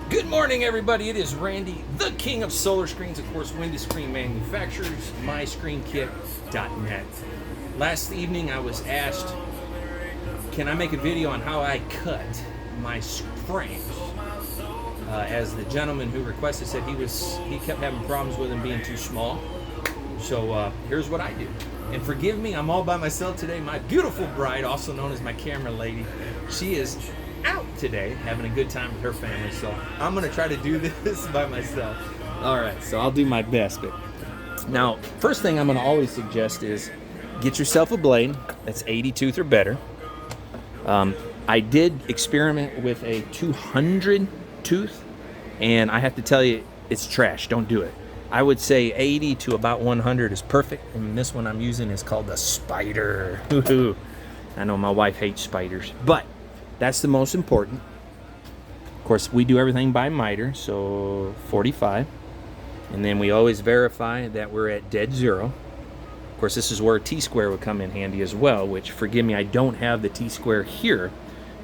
Good morning, everybody. It is Randy, the king of solar screens, of course, Windy Screen Manufacturers, MyScreenKit.net. Last evening, I was asked, can I make a video on how I cut my frames? As the gentleman who requested said he kept having problems with them being too small. So here's what I do. And forgive me, I'm all by myself today. My beautiful bride, also known as my camera lady, she is out today having a good time with her family, so I'm gonna try to do this by myself. All right, so I'll do my best. But now, first thing I'm gonna always suggest is get yourself a blade that's 80 tooth or better. I did experiment with a 200 tooth, and I have to tell you, it's trash. Don't do it. I would say 80 to about 100 is perfect, and this one I'm using is called the Spider. I know my wife hates spiders, but that's the most important. Of course, we do everything by miter, so 45. And then we always verify that we're at dead zero. Of course, this is where a T-square would come in handy as well, which, forgive me, I don't have the T-square here,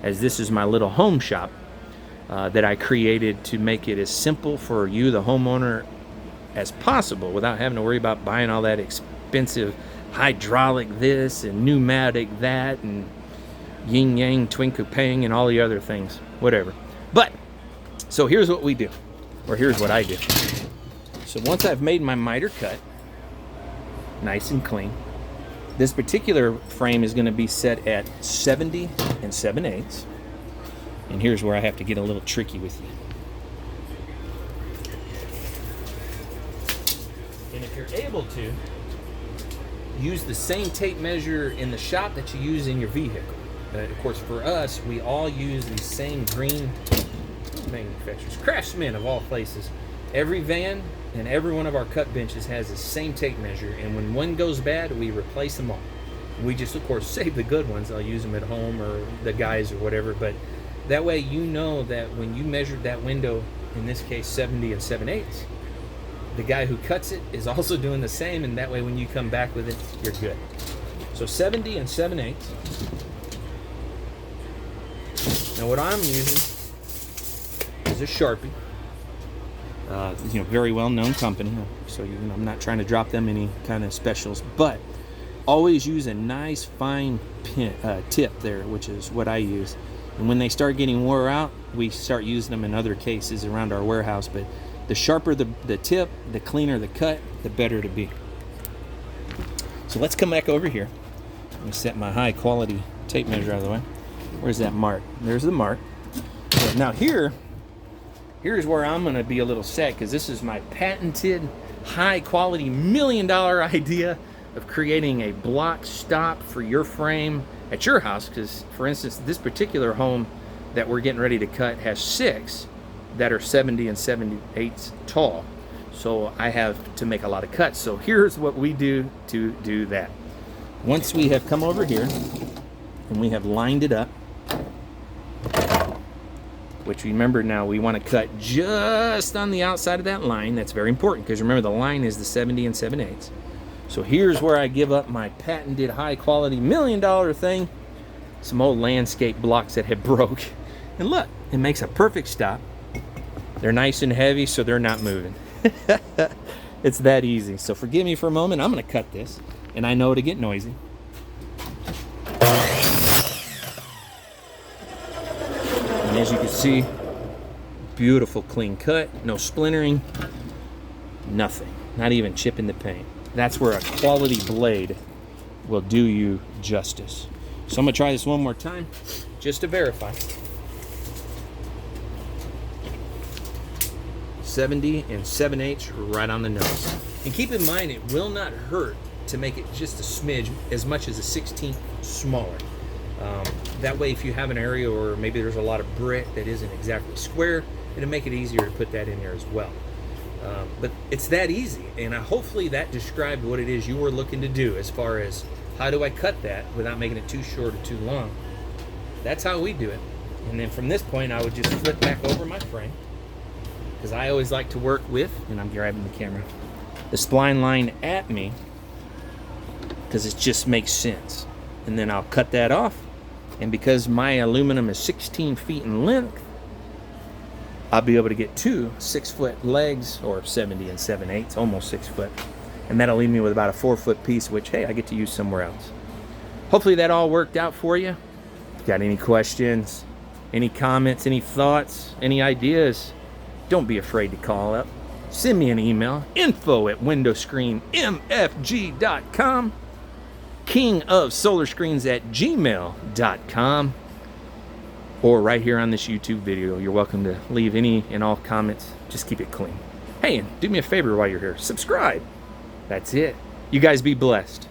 as this is my little home shop that I created to make it as simple for you, the homeowner, as possible without having to worry about buying all that expensive hydraulic this and pneumatic that and yin yang twinkle pang and all the other things, whatever. But so here's what we do, or here's what I do. So once I've made my miter cut nice and clean, this particular frame is going to be set at 70 and 7/8. And here's where I have to get a little tricky with you. And if you're able to, use the same tape measure in the shop that you use in your vehicle. Of course, for us, we all use the same green manufacturers, Craftsman of all places. Every van and every one of our cut benches has the same tape measure, and when one goes bad, we replace them all. We just, of course, save the good ones. I'll use them at home or the guys or whatever, but that way you know that when you measured that window, in this case 70 and 7/8, the guy who cuts it is also doing the same, and that way when you come back with it, you're good. So 70 and 7/8. Now what I'm using is a Sharpie, very well-known company. So I'm not trying to drop them any kind of specials, but always use a nice fine tip there, which is what I use. And when they start getting wore out, we start using them in other cases around our warehouse. But the sharper the tip, the cleaner the cut, the better to be. So let's come back over here. Let me set my high-quality tape measure out of the way. Where's that mark? There's the mark. So now here's where I'm going to be a little sad, because this is my patented, high-quality, $1 million idea of creating a block stop for your frame at your house. Because, for instance, this particular home that we're getting ready to cut has 6 that are 70 and 7/8 tall. So I have to make a lot of cuts. So here's what we do to do that. Once we have come over here and we have lined it up, which remember now we want to cut just on the outside of that line. That's very important, because remember the line is the 70 and 7/8. So here's where I give up my patented high quality $1 million thing. Some old landscape blocks that had broke. And look, it makes a perfect stop. They're nice and heavy, so they're not moving. It's that easy. So forgive me for a moment. I'm going to cut this, and I know it'll get noisy. And as you can see, beautiful clean cut, no splintering, nothing, not even chipping the paint. That's where a quality blade will do you justice. So I'm going to try this one more time just to verify. 70 and 7/8 right on the nose. And keep in mind, it will not hurt to make it just a smidge, as much as a 16th smaller. That way, if you have an area or maybe there's a lot of brick that isn't exactly square, it'll make it easier to put that in there as well. But it's that easy, and hopefully that described what it is you were looking to do as far as how do I cut that without making it too short or too long. That's how we do it. And then from this point, I would just flip back over my frame, because I always like to work with, and I'm grabbing the camera, the spline line at me, because it just makes sense. And then I'll cut that off, and because my aluminum is 16 feet in length, I'll be able to get 2 6-foot legs, or 70 and 7/8, almost 6 foot. And that'll leave me with about a 4-foot piece, which, hey, I get to use somewhere else. Hopefully that all worked out for you. If you got any questions, any comments, any thoughts, any ideas, don't be afraid to call up. Send me an email, info@windowscreenmfg.com, kingofsolarscreens@gmail.com, or right here on this YouTube video. You're welcome to leave any and all comments. Just keep it clean. Hey, and do me a favor while you're here. Subscribe. That's it. You guys be blessed.